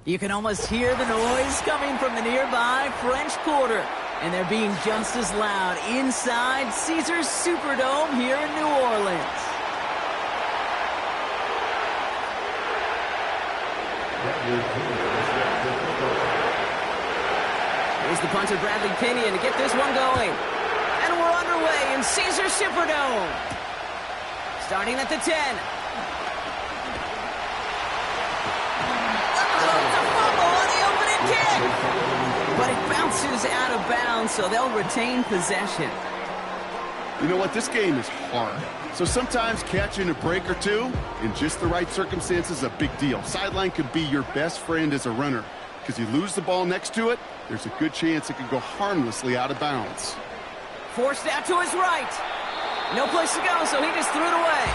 You can almost hear the noise coming from the nearby French Quarter, and they're being just as loud inside Caesars Superdome here in New Orleans. Here's the punter Bradley Pinion to get this one going. And we're underway in Caesars Superdome. Starting at the 10. But it bounces out of bounds, so they'll retain possession. You know what? This game is hard. So sometimes catching a break or two in just the right circumstances is a big deal. Sideline could be your best friend as a runner, because you lose the ball next to it, there's a good chance it could go harmlessly out of bounds. Forced out to his right. No place to go, so he just threw it away.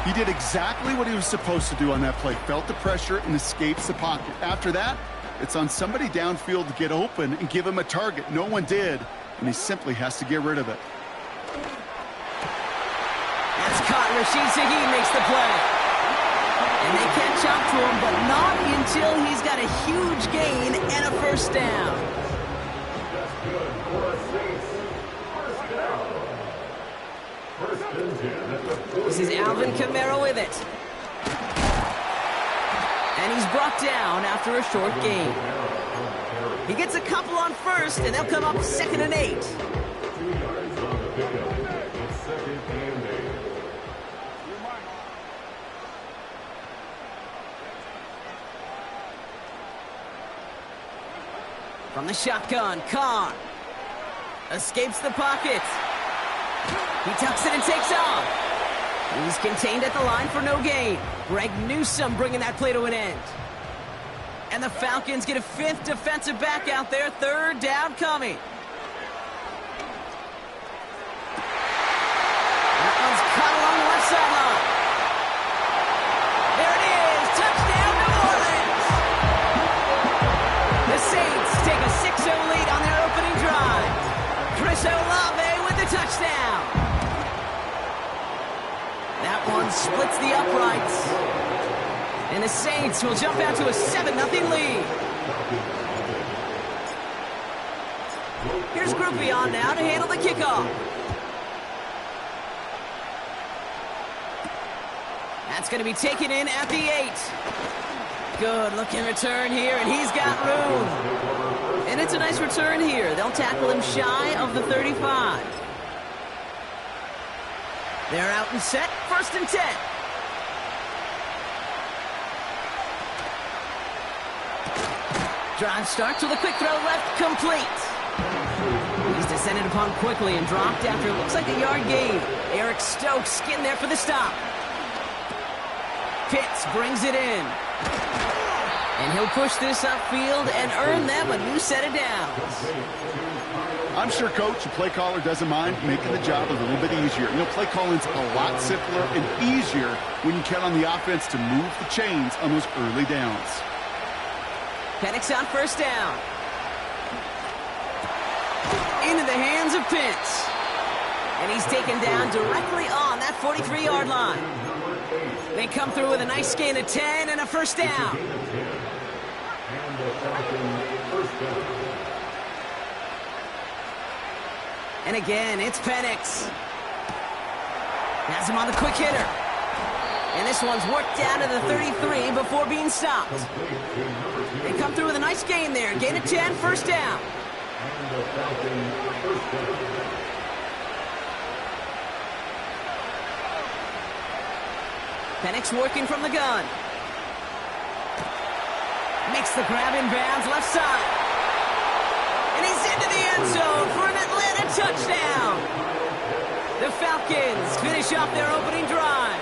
He did exactly what he was supposed to do on that play. Felt the pressure and escapes the pocket. After that, it's on somebody downfield to get open and give him a target. No one did, and he simply has to get rid of it. That's caught. Rashid Shaheed makes the play. And they catch up to him, but not until he's got a huge gain and a first down. This is Alvin Kamara with it. And he's brought down after a short gain. He gets a couple on first, and they'll come up 2nd and 8. From the shotgun, Carr escapes the pocket. He tucks it and takes off. He's contained at the line for no gain. Greg Newsome bringing that play to an end. And the Falcons get a 5th defensive back out there. 3rd down coming. That one's caught along the left sideline. There it is. Touchdown, New Orleans. The Saints take a 6-0 lead on their opening drive. Chris Olave with the touchdown. That one splits the uprights. And the Saints will jump out to a 7-0 lead. Here's Groupie on now to handle the kickoff. That's going to be taken in at the 8. Good looking return here, and he's got room. And it's a nice return here. They'll tackle him shy of the 35. They're out and set, 1st and 10. Drive starts with a quick throw left, complete. He's descended upon quickly and dropped after it looks like a yard gain. Eric Stokes getting there for the stop. Pitts brings it in. And he'll push this upfield and earn them a new set of downs. I'm sure coach, the play caller, doesn't mind making the job a little bit easier. You know, play calling's a lot simpler and easier when you count on the offense to move the chains on those early downs. Penix on 1st down. Into the hands of Pitts. And he's taken down directly on that 43-yard line. They come through with a nice gain of 10 and a 1st down. And again, it's Penix. Has him on the quick hitter. And this one's worked down to the 33 before being stopped. They come through with a nice gain there. Gain of 10, 1st down. Penix working from the gun. Makes the grab in bounds, left side. And he's into the end zone for an Atlanta touchdown. The Falcons finish off their opening drive.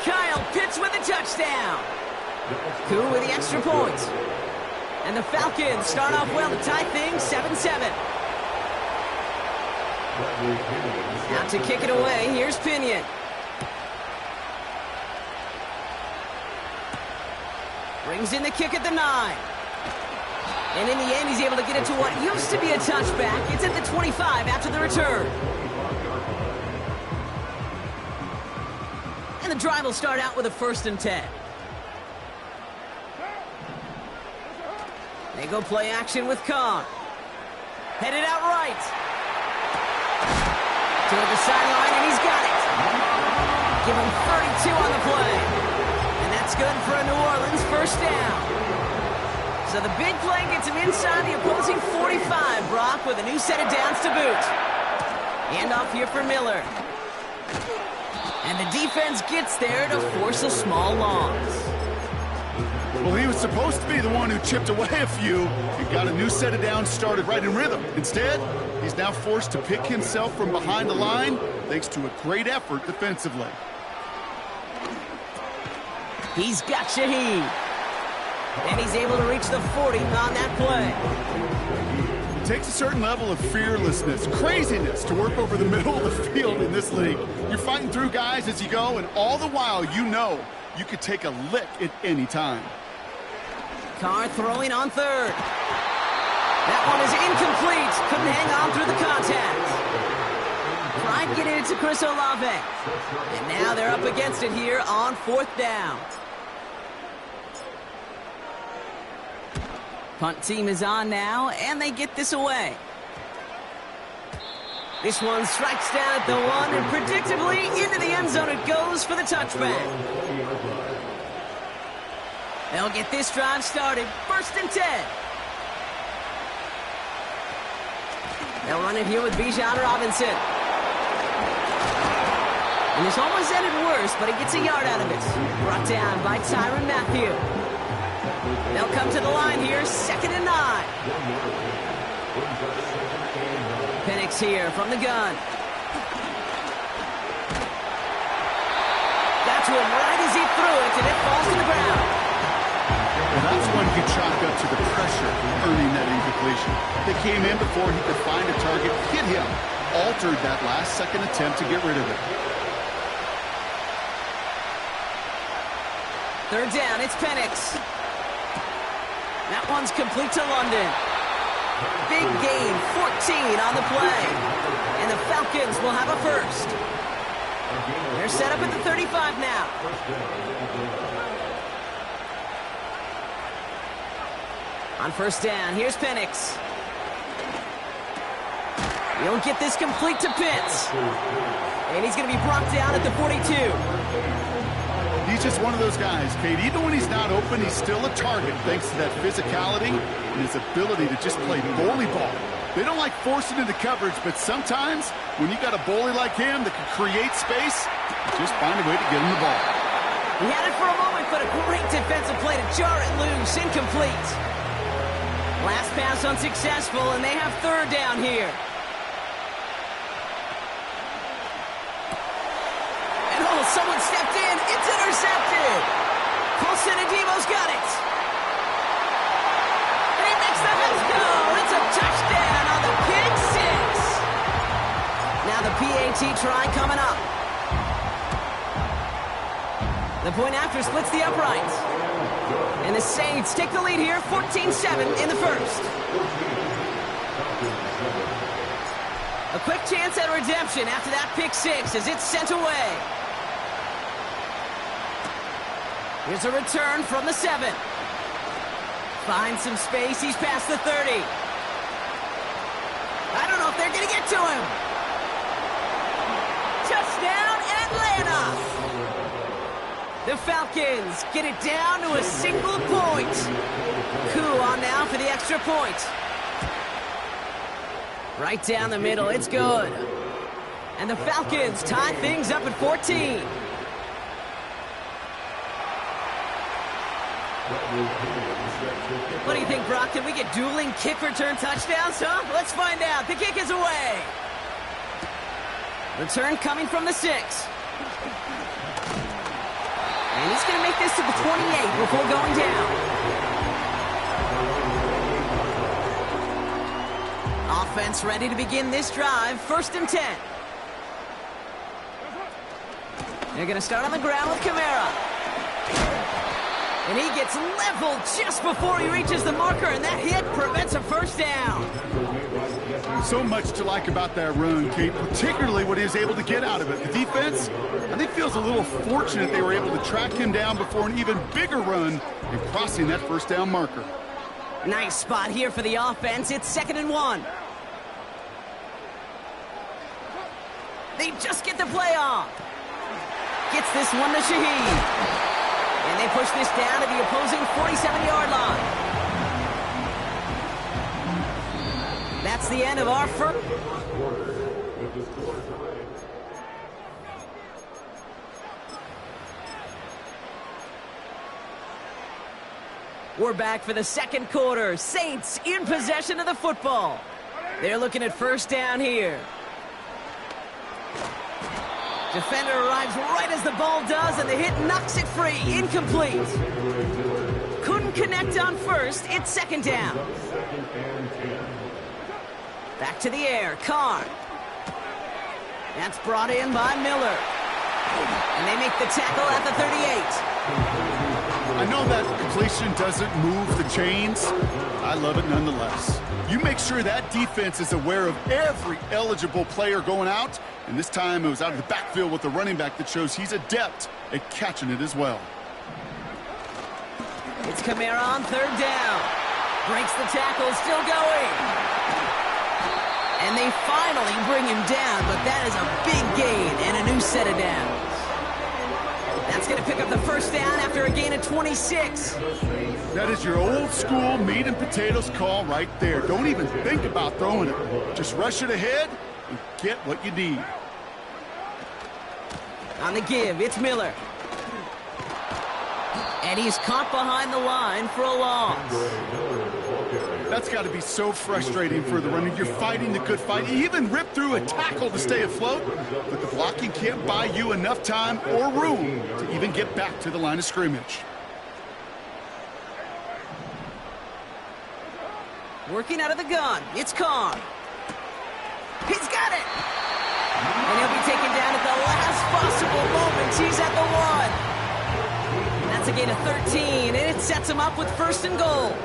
Kyle Pitts with a touchdown. Koo with the extra point. And the Falcons start off well to tie things 7-7. Now to kick it away, here's Pinion. Brings in the kick at the 9. And in the end, he's able to get it to what used to be a touchback. It's at the 25 after the return. And the drive will start out with a 1st and 10. They go play action with Khan. Headed out right. Toward the sideline, and he's got it. Give him 32 on the play. And that's good for a New Orleans 1st down. So the big play gets him inside the opposing 45, Brock, with a new set of downs to boot. Handoff here for Miller. And the defense gets there to force a small loss. Well, he was supposed to be the one who chipped away a few and got a new set of downs started right in rhythm. Instead, he's now forced to pick himself from behind the line thanks to a great effort defensively. He's got Shaheed. And he's able to reach the 40 on that play. It takes a certain level of fearlessness, craziness to work over the middle of the field in this league. You're fighting through guys as you go, and all the while you know you could take a lick at any time. Carr throwing on 3rd. That one is incomplete. Couldn't hang on through the contact. Tried getting it to Chris Olave. And now they're up against it here on 4th down. Punt team is on now, and they get this away. This one strikes down at the 1, and predictably into the end zone it goes for the touchback. They'll get this drive started. 1st and 10. They'll run it here with Bijan Robinson. And this almost ended worse, but he gets a yard out of it. Brought down by Tyrann Mathieu. They'll come to the line here, 2nd and 9. Penix here from the gun. Got to him right as he threw it, and it falls to the ground. Well, that's one good chalk up to the pressure earning that incompletion. They came in before he could find a target, hit him, altered that last-second attempt to get rid of it. 3rd down, it's Penix. That one's complete to London. Big gain, 14 on the play. And the Falcons will have a 1st. They're set up at the 35 now. On 1st down, here's Penix. He'll get this complete to Pitts. And he's going to be brought down at the 42. He's just one of those guys, Kate. Even when he's not open, he's still a target thanks to that physicality and his ability to just play bully ball. They don't like forcing into coverage, but sometimes when you got a bully like him that can create space, just find a way to get him the ball. He had it for a moment, but a great defensive play to jar it loose. Incomplete. Last pass unsuccessful, and they have 3rd down here. Someone stepped in. It's intercepted. Colson Adebo's got it. And he makes the house go. It's a touchdown on the pick 6. Now the PAT try coming up. The point after splits the uprights. And the Saints take the lead here, 14-7 in the 1st. A quick chance at redemption after that pick 6 as it's sent away. Here's a return from the 7. Finds some space. He's past the 30. I don't know if they're going to get to him. Touchdown, Atlanta. The Falcons get it down to a single point. Coup on now for the extra point. Right down the middle. It's good. And the Falcons tie things up at 14. What do you think, Brock? Can we get dueling kick return touchdowns, huh? Let's find out. The kick is away. Return coming from the 6. And he's going to make this to the 28 before going down. Offense ready to begin this drive. 1st and 10. They're going to start on the ground with Kamara. And he gets leveled just before he reaches the marker, and that hit prevents a 1st down. So much to like about that run, Kate, particularly what he was able to get out of it. The defense, I think, feels a little fortunate they were able to track him down before an even bigger run and crossing that 1st down marker. Nice spot here for the offense. It's 2nd and 1. They just get the play off. Gets this one to Shaheed. And they push this down to the opposing 47-yard line. That's the end of our first. We're back for the 2nd quarter. Saints in possession of the football. They're looking at 1st down here. Defender arrives right as the ball does, and the hit knocks it free. Incomplete. Couldn't connect on 1st. It's 2nd down. Back to the air. Carr. That's brought in by Miller. And they make the tackle at the 38. I know that completion doesn't move the chains. I love it nonetheless. You make sure that defense is aware of every eligible player going out, and this time it was out of the backfield with the running back that shows he's adept at catching it as well. It's Kamara on 3rd down. Breaks the tackle, still going. And they finally bring him down, but that is a big gain and a new set of downs. That's going to pick up the 1st down after a gain of 26. That is your old school meat and potatoes call right there. Don't even think about throwing it. Just rush it ahead and get what you need. On the give, it's Miller. And he's caught behind the line for a loss. That's got to be so frustrating for the runner. You're fighting the good fight. You even rip through a tackle to stay afloat, but the blocking can't buy you enough time or room to even get back to the line of scrimmage. Working out of the gun, it's Carr. He's got it! And he'll be taken down at the last possible moment. He's at the 1. And that's a gain of 13, and it sets him up with 1st and goal.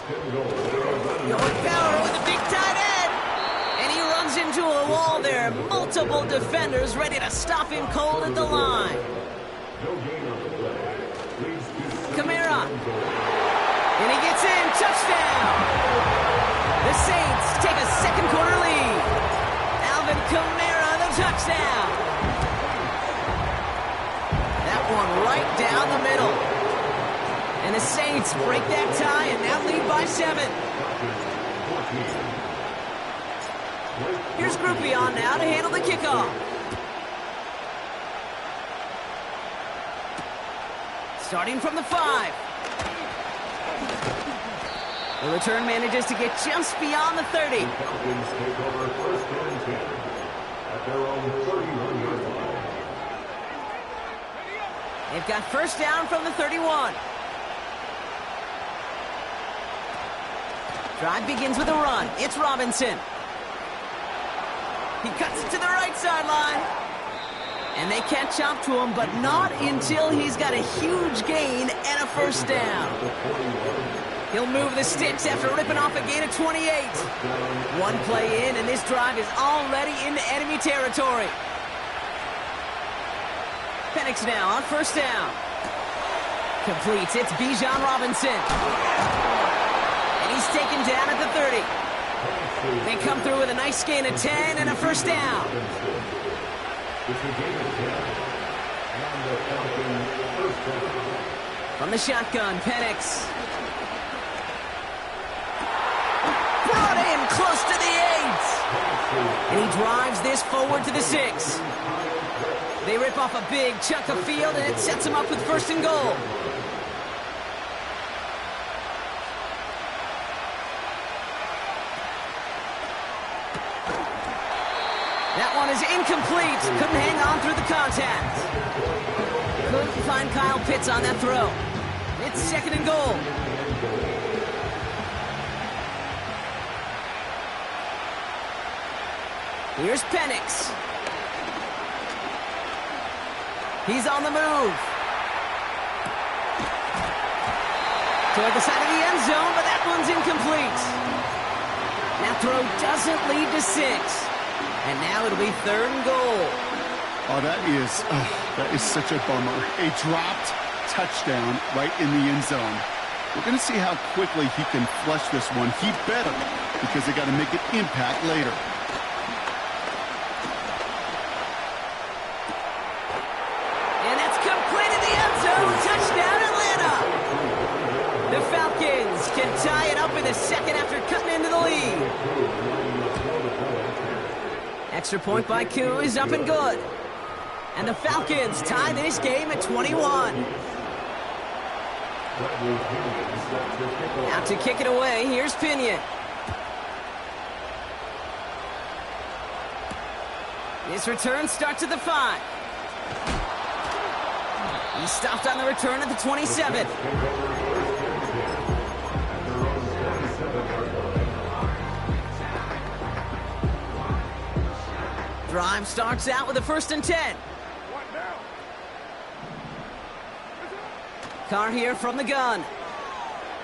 Going power with a big tight end. And he runs into a wall there. Multiple defenders ready to stop him cold at the line. Kamara. And he gets in. Touchdown. The Saints take a 2nd quarter lead. Alvin Kamara, the touchdown. That one right down the middle. And the Saints break that tie and now lead by 7. Here's Groupion now to handle the kickoff. Starting from the 5. The return manages to get just beyond the 30. They've got 1st down from the 31. Drive begins with a run. It's Robinson. He cuts it to the right sideline. And they catch up to him, but not until he's got a huge gain and a 1st down. He'll move the sticks after ripping off a gain of 28. One play in, and this drive is already into enemy territory. Penix now on 1st down. Completes. It's Bijan Robinson. He's taken down at the 30. They come through with a nice gain of 10 and a 1st down. From the shotgun, Penix. Brought in close to the 8. And he drives this forward to the 6. They rip off a big chunk of field, and it sets him up with 1st and goal. That one is incomplete. Couldn't hang on through the contact. Couldn't find Kyle Pitts on that throw. It's 2nd and goal. Here's Penix. He's on the move. Toward the side of the end zone, but that one's incomplete. That throw doesn't lead to 6. And now it'll be 3rd and goal. Oh, that is such a bummer. A dropped touchdown right in the end zone. We're going to see how quickly he can flush this one. He better, because they got to make an impact later. And that's complete in the end zone. Touchdown, Atlanta. The Falcons can tie it up in the second after cutting into the lead. Extra point by Koo is up and good. And the Falcons tie this game at 21. Out to kick it away, here's Pinion. This return starts at the 5. He stopped on the return at the 27. Drive starts out with a 1st and 10. Carr here from the gun.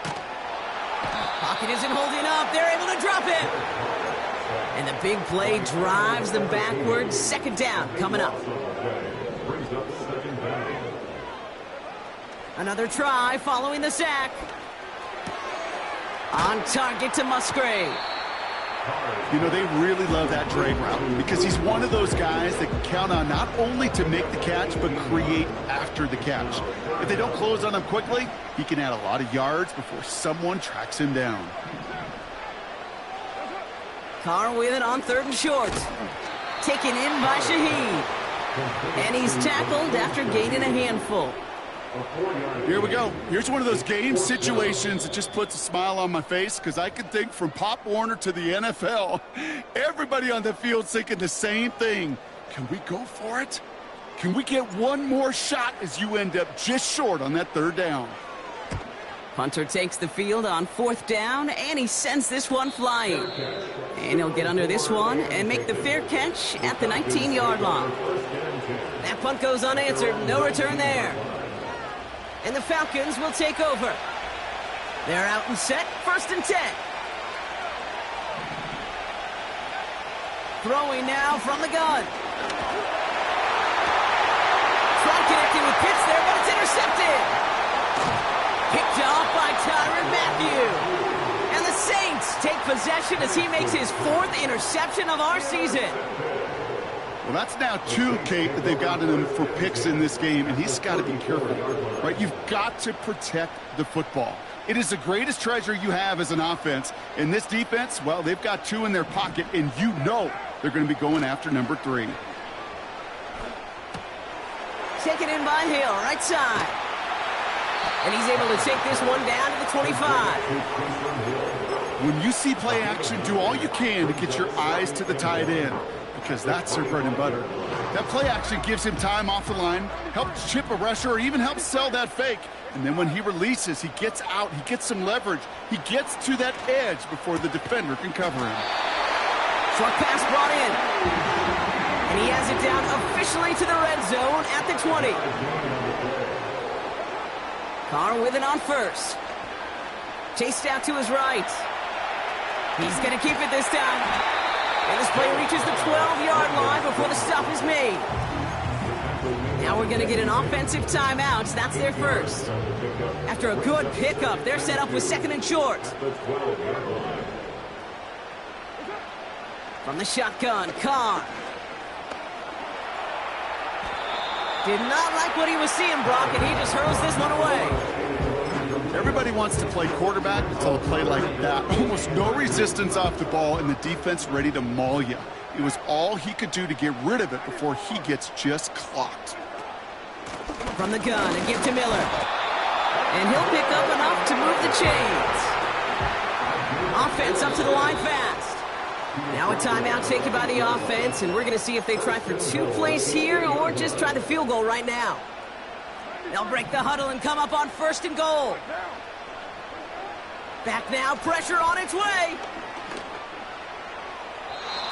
Pocket isn't holding up. They're able to drop it. And the big play drives them backwards. 2nd down coming up. Another try following the sack. On target to Musgrave. You know, they really love that drag route because he's one of those guys that can count on not only to make the catch, but create after the catch. If they don't close on him quickly, he can add a lot of yards before someone tracks him down. Carr with it on 3rd and short. Taken in by Shaheed. And he's tackled after gaining a handful. Here we go. Here's one of those game situations that just puts a smile on my face because I can think from Pop Warner to the NFL. Everybody on the field's thinking the same thing. Can we go for it? Can we get one more shot as you end up just short on that 3rd down? Punter takes the field on 4th down, and he sends this one flying. And he'll get under this one and make the fair catch at the 19-yard line. That punt goes unanswered. No return there. And the Falcons will take over. They're out and set, 1st and 10. Throwing now from the gun. Try connecting with Pitts there, but it's intercepted. Picked off by Tyrann Mathieu. And the Saints take possession as he makes his 4th interception of our season. Well, that's now 2, Kate, that they've gotten him for picks in this game, and he's got to be careful, right? You've got to protect the football. It is the greatest treasure you have as an offense. In this defense, well, they've got 2 in their pocket, and you know they're going to be going after number 3. Taken in by Hill, right side. And he's able to take this one down to the 25. When you see play action, do all you can to get your eyes to the tight end, because that's their bread and butter. That play action gives him time off the line, helps chip a rusher, or even helps sell that fake. And then when he releases, he gets out, he gets some leverage. He gets to that edge before the defender can cover him. Short pass brought in. And he has it down officially to the red zone at the 20. Carr with it on 1st. Chased out to his right. He's going to keep it this time. And this play reaches the 12-yard line before the stop is made. Now we're going to get an offensive timeout. That's their first. After a good pickup, they're set up with 2nd and short. From the shotgun, Carr. Did not like what he was seeing, Brock, and he just hurls this one away. Everybody wants to play quarterback until a play like that. Almost no resistance off the ball and the defense ready to maul you. It was all he could do to get rid of it before he gets just clocked. From the gun, a give to Miller. And he'll pick up enough to move the chains. Offense up to the line fast. Now a timeout taken by the offense, and we're going to see if they try for 2 plays here or just try the field goal right now. They'll break the huddle and come up on 1st and goal. Back now, pressure on its way.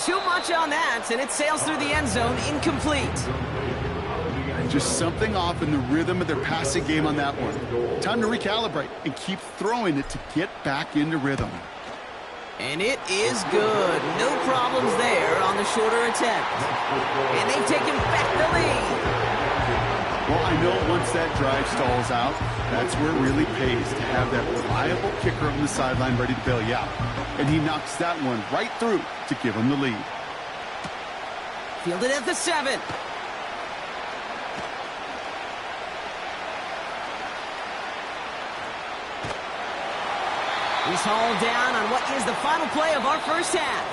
2 too much on that, and it sails through the end zone incomplete. Just something off in the rhythm of their passing game on that one. Time to recalibrate and keep throwing it to get back into rhythm. And it is good. No problems there on the shorter attempt. And they've taken back the lead. Well, I know once that drive stalls out, that's where it really pays to have that reliable kicker on the sideline ready to bail you out. And he knocks that one right through to give him the lead. Fielded at the 7. He's hauled down on what is the final play of our first half.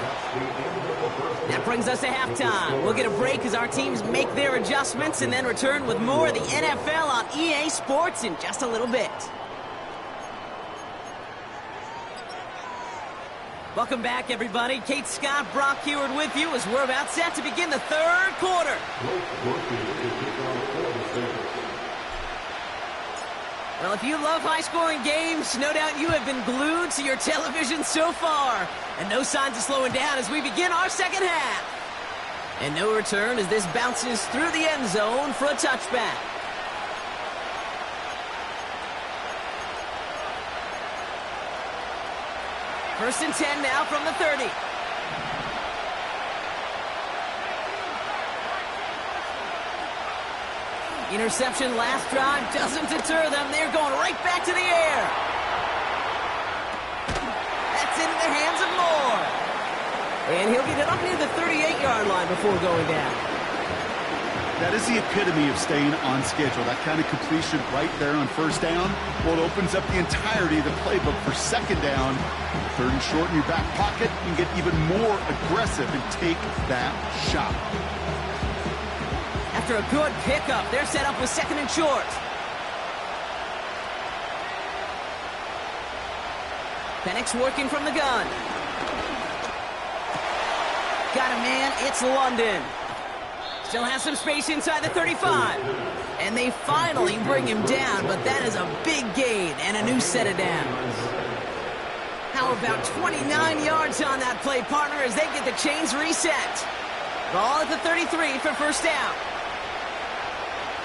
That brings us to halftime. We'll get a break as our teams make their adjustments and then return with more of the NFL on EA Sports in just a little bit. Welcome back, everybody. Kate Scott, Brock Heward with you as we're about set to begin the third quarter. Well, if you love high-scoring games, no doubt you have been glued to your television so far. And no signs of slowing down as we begin our second half. And no return as this bounces through the end zone for a touchback. First and 10 now from the 30. Interception last drive doesn't deter them. They're going right back to the air. That's into the hands of Moore. And he'll get it up near the 38-yard line before going down. That is the epitome of staying on schedule. That kind of completion right there on first down. Well, it opens up the entirety of the playbook for second down. Third and short in your back pocket. You can get even more aggressive and take that shot. After a good pickup, they're set up with second and short. Penix working from the gun. Got a man, it's London. Still has some space inside the 35. And they finally bring him down, but that is a big gain and a new set of downs. How about 29 yards on that play, partner, as they get the chains reset. Ball at the 33 for first down.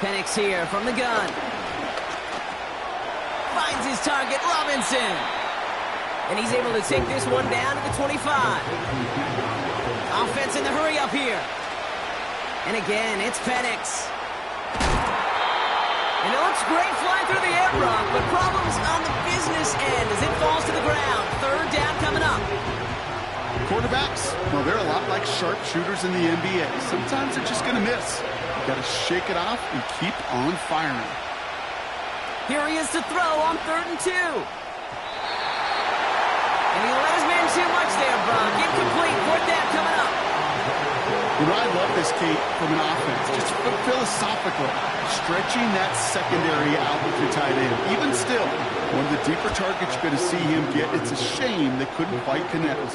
Penix here from the gun. Finds his target, Robinson. And he's able to take this one down to the 25. Offense in the hurry up here. And again, it's Penix. And it looks great flying through the air, Brock, but problems on the business end as it falls to the ground. Third down coming up. Quarterbacks, well, they're a lot like sharpshooters in the NBA. Sometimes they're just going to miss. Got to shake it off and keep on firing. Here he is to throw on 3rd and 2. And he let his man too much there, Brock. Incomplete. 4th down coming up. You know, I love this, Kate, from an offense. Just philosophically, stretching that secondary out with your tight end. Even still, one of the deeper targets you're going to see him get. It's a shame they couldn't quite connect.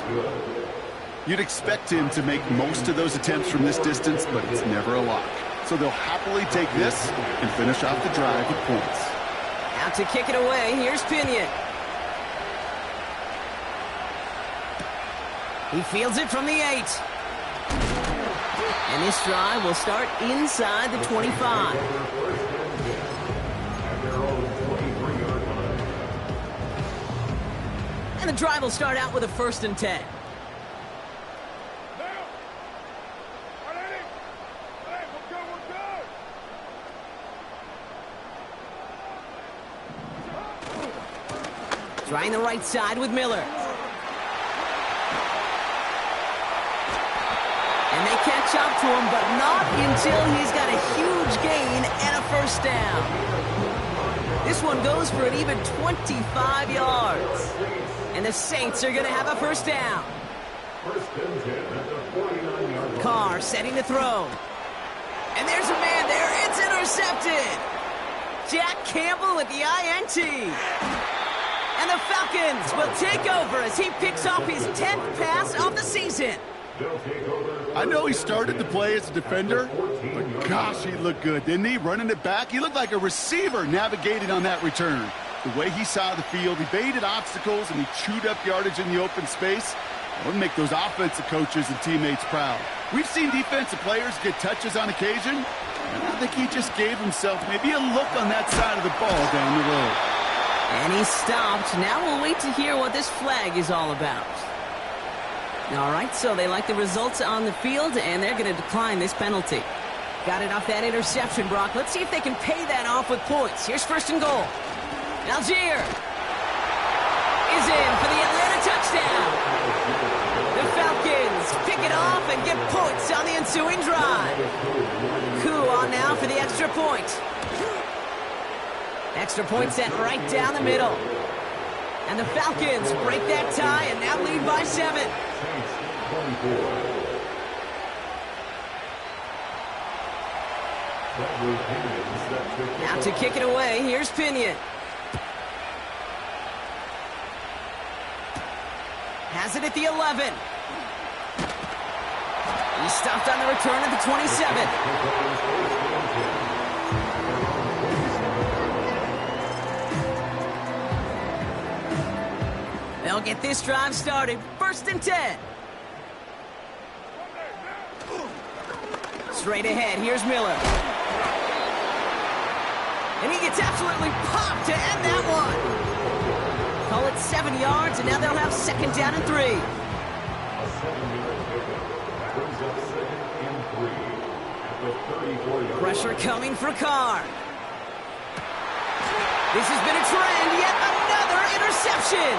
You'd expect him to make most of those attempts from this distance, but it's never a lock. So they'll happily take this and finish off the drive with points. Out to kick it away, here's Pinion. He fields it from the 8. And this drive will start inside the 25. And the drive will start out with a 1st and 10. Trying the right side with Miller. And they catch up to him, but not until he's got a huge gain and a first down. This one goes for an even 25 yards. And the Saints are going to have a first down. Carr setting to throw. And there's a man there. It's intercepted. Jack Campbell with the INT. And the Falcons will take over as he picks off his 10th pass of the season. I know he started the play as a defender, but gosh, he looked good, didn't he? Running it back, he looked like a receiver navigating on that return. The way he saw the field, he baited obstacles and he chewed up yardage in the open space. It would make those offensive coaches and teammates proud. We've seen defensive players get touches on occasion, and I think he just gave himself maybe a look on that side of the ball down the road. And he stopped. Now we'll wait to hear what this flag is all about. All right, so they like the results on the field, and they're going to decline this penalty. Got it off that interception, Brock. Let's see if they can pay that off with points. Here's first and goal. Algier is in for the Atlanta touchdown. The Falcons pick it off and get points on the ensuing drive. Coup on now for the extra point. Extra point set right down the middle. And the Falcons break that tie and now lead by 7. Now to kick it away, here's Pinion. Has it at the 11. He stopped on the return at the 27. They'll get this drive started. First and 10. Straight ahead, here's Miller. And he gets absolutely popped to end that one. Call it 7 yards, and now they'll have second down and 3. Pressure coming for Carr. This has been a trend, yet another interception.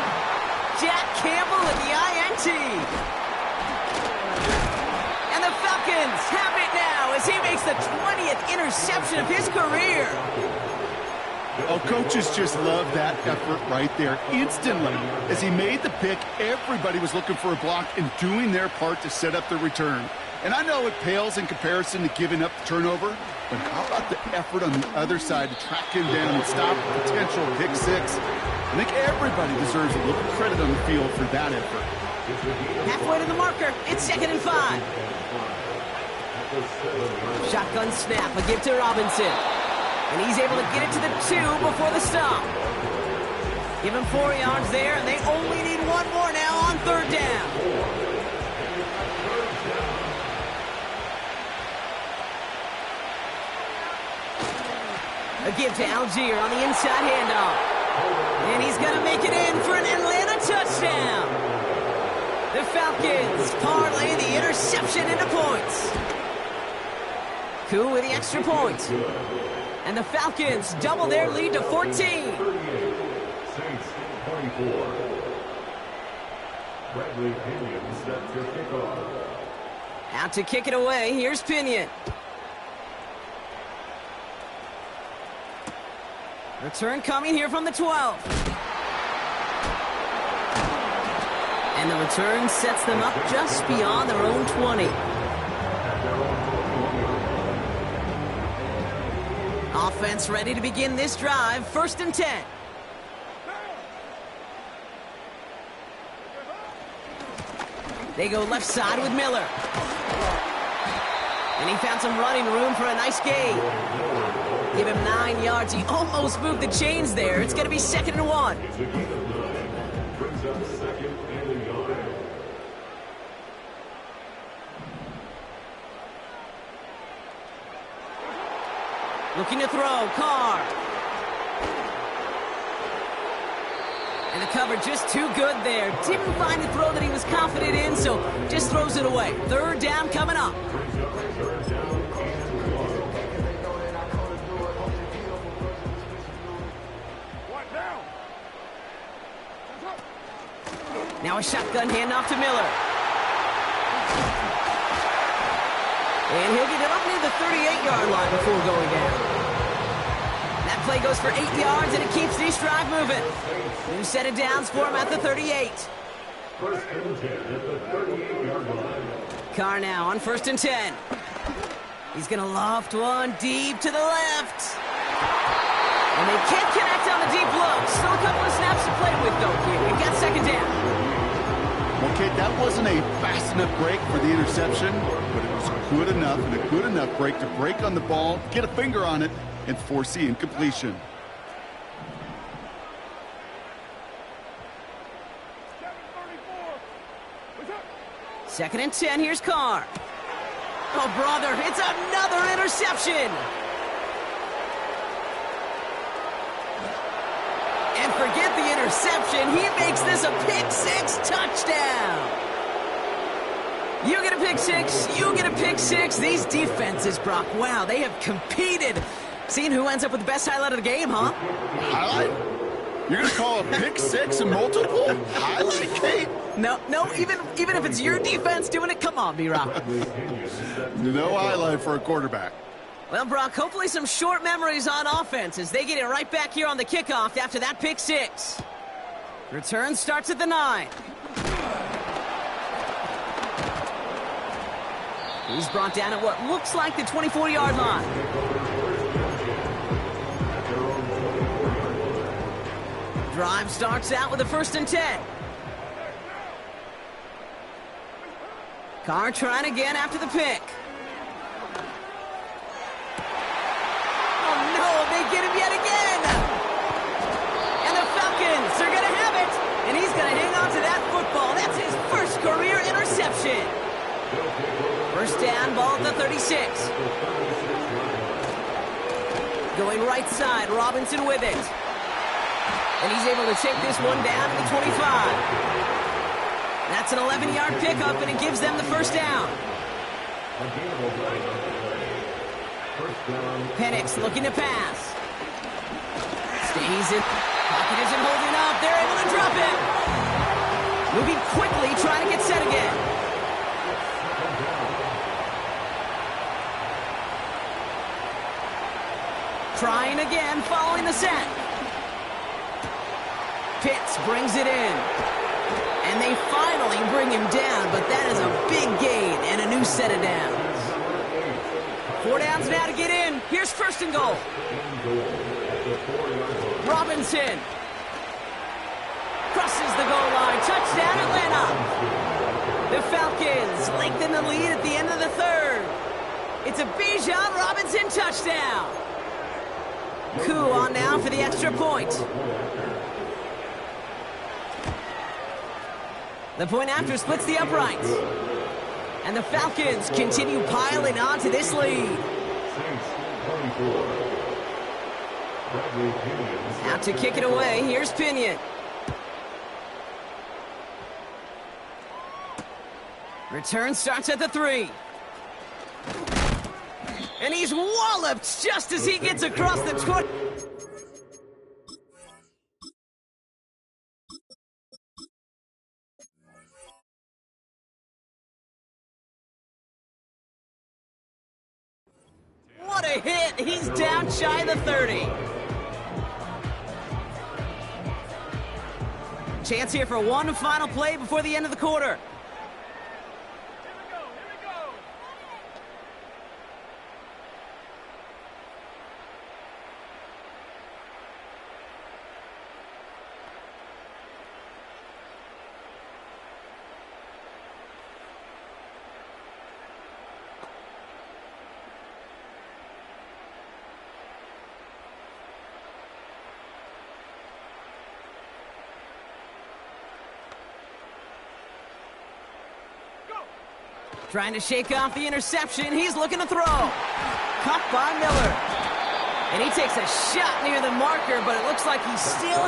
Jack Campbell with the INT. And the Falcons have it now as he makes the 20th interception of his career. Oh, coaches just love that effort right there. Instantly, as he made the pick, everybody was looking for a block and doing their part to set up the return. And I know it pales in comparison to giving up the turnover, but how about the effort on the other side to track him down and stop a potential pick six? I think everybody deserves a little credit on the field for that effort. Halfway to the marker, it's second and 5. Shotgun snap, a give to Robinson. And he's able to get it to the 2 before the stop. Give him 4 yards there, and they only need 1 more now on third down. A give to Algier on the inside handoff. And he's going to make it in for an Atlanta touchdown. The Falcons parlay the interception into points. Coup with the extra point. And the Falcons double their lead to 14. Out to kick it away, here's Pinion. Return coming here from the 12. And the return sets them up just beyond their own 20. Offense ready to begin this drive. First and 10. They go left side with Miller. And he found some running room for a nice gain. Give him 9 yards. He almost moved the chains there. It's going to be second and 1. Looking to throw, Carr. And the cover just too good there. Didn't find the throw that he was confident in, so just throws it away. Third down coming up. Now a shotgun handoff to Miller. And he'll get it up near the 38-yard line before going down. That play goes for 8 yards, and it keeps this drive moving. New set of downs for him at the 38. First and 10 at the 38-yard line. Carr now on first and 10. He's going to loft one deep to the left. And they can't connect on the deep look. Still a couple of snaps to play with, though, here. We've got second down. Okay, that wasn't a fast enough break for the interception, but it was good enough and a good enough break to break on the ball, get a finger on it, and force the incompletion. 2nd and 10, here's Carr. Oh, brother, it's another interception. And forget the interception, he makes this a pick-6 touchdown. You get a pick-6, you get a pick-6. These defenses, Brock, wow, they have competed. Seeing who ends up with the best highlight of the game, huh? Highlight? You're going to call a pick-6 and multiple? Highlight, Kate? No, even if it's your defense doing it, come on, B-Rock. No highlight for a quarterback. Well, Brock, hopefully some short memories on offense as they get it right back here on the kickoff after that pick-6. Return starts at the 9. He's brought down at what looks like the 24-yard line. Drive starts out with a 1st and 10. Carr trying again after the pick. Oh no, they get him yet again! And the Falcons are gonna have it! And he's gonna hang on to that football. That's his first career interception. 1st down, ball at the 36. Going right side, Robinson with it. And he's able to take this one down to the 25. That's an 11-yard pickup, and it gives them the 1st down. Penix looking to pass. Stays in. Pocket isn't holding up. They're able to drop it. Moving quickly, trying to get set again. Trying again, following the set. Pitts brings it in. And they finally bring him down, but that is a big gain and a new set of downs. 4 downs now to get in. Here's 1st and goal. Robinson. Crosses the goal line. Touchdown, Atlanta. The Falcons lengthen the lead at the end of the 3rd. It's a Bijan Robinson touchdown. Coup on now for the extra point. The point after splits the uprights. And the Falcons continue piling on to this lead. Out to kick it away, here's Pinion. Return starts at the 3. And he's walloped just as he gets across the 20. What a hit! He's down shy of the 30. Chance here for one final play before the end of the quarter. Trying to shake off the interception. He's looking to throw. Caught by Miller. And he takes a shot near the marker, but it looks like he still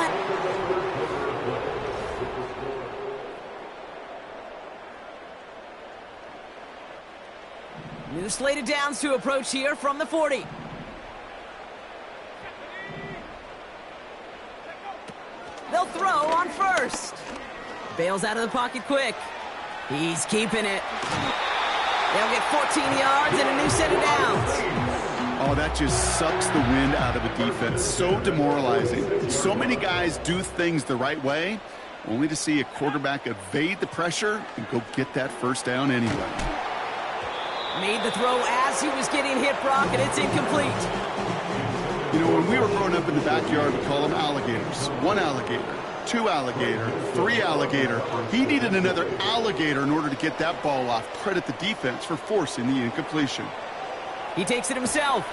new slated downs to approach here from the 40. They'll throw on 1st. Bails out of the pocket quick. He's keeping it. They'll get 14 yards and a new set of downs. Oh, that just sucks the wind out of a defense. So demoralizing. So many guys do things the right way, only to see a quarterback evade the pressure and go get that 1st down anyway. Made the throw as he was getting hit, Brock, and it's incomplete. You know, when we were growing up in the backyard, we call them alligators. 1 alligator, 2 alligator, 3 alligator. He needed another alligator in order to get that ball off. Credit the defense for forcing the incompletion. He takes it himself.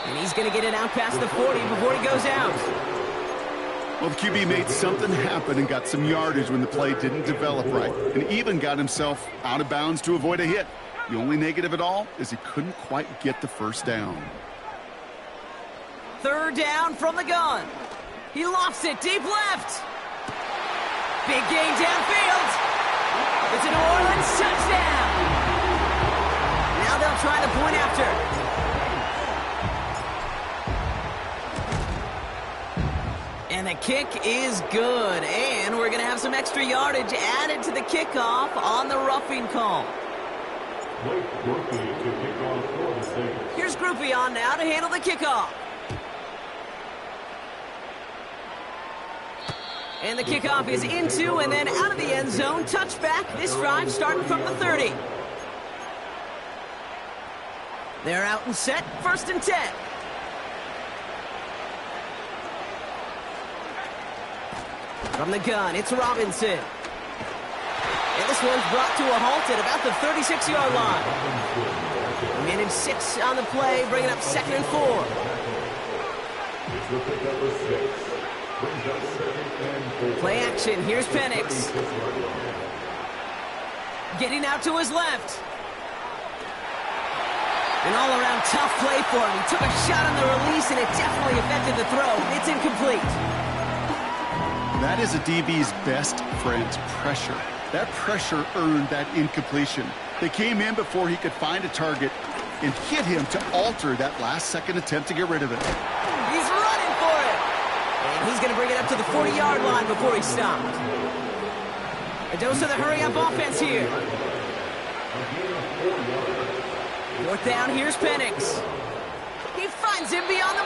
And he's going to get it out past the 40 before he goes out. Well, the QB made something happen and got some yardage when the play didn't develop right, and even got himself out of bounds to avoid a hit. The only negative at all is he couldn't quite get the first down. Third down from the gun. He lofts it deep left. Big gain downfield. It's a New Orleans touchdown. Now they'll try the point after. And the kick is good. And we're going to have some extra yardage added to the kickoff on the roughing call. Here's Groupie on now to handle the kickoff. And the kickoff is into and then out of the end zone. Touchback. This drive starting from the 30. They're out and set. 1st and 10. From the gun, it's Robinson. And this one's brought to a halt at about the 36-yard line. Minute 6 on the play, bringing up 2nd and 4. Play action, here's Penix. Getting out to his left. An all-around tough play for him. He took a shot on the release, and it definitely affected the throw. It's incomplete. That is a DB's best friend, pressure. That pressure earned that incompletion. They came in before he could find a target and hit him to alter that last-second attempt to get rid of it. He's running for it. And he's going to bring it up to the 40-yard line before he stopped. A dose of the hurry-up offense here. 4th down, here's Penix. He finds him beyond the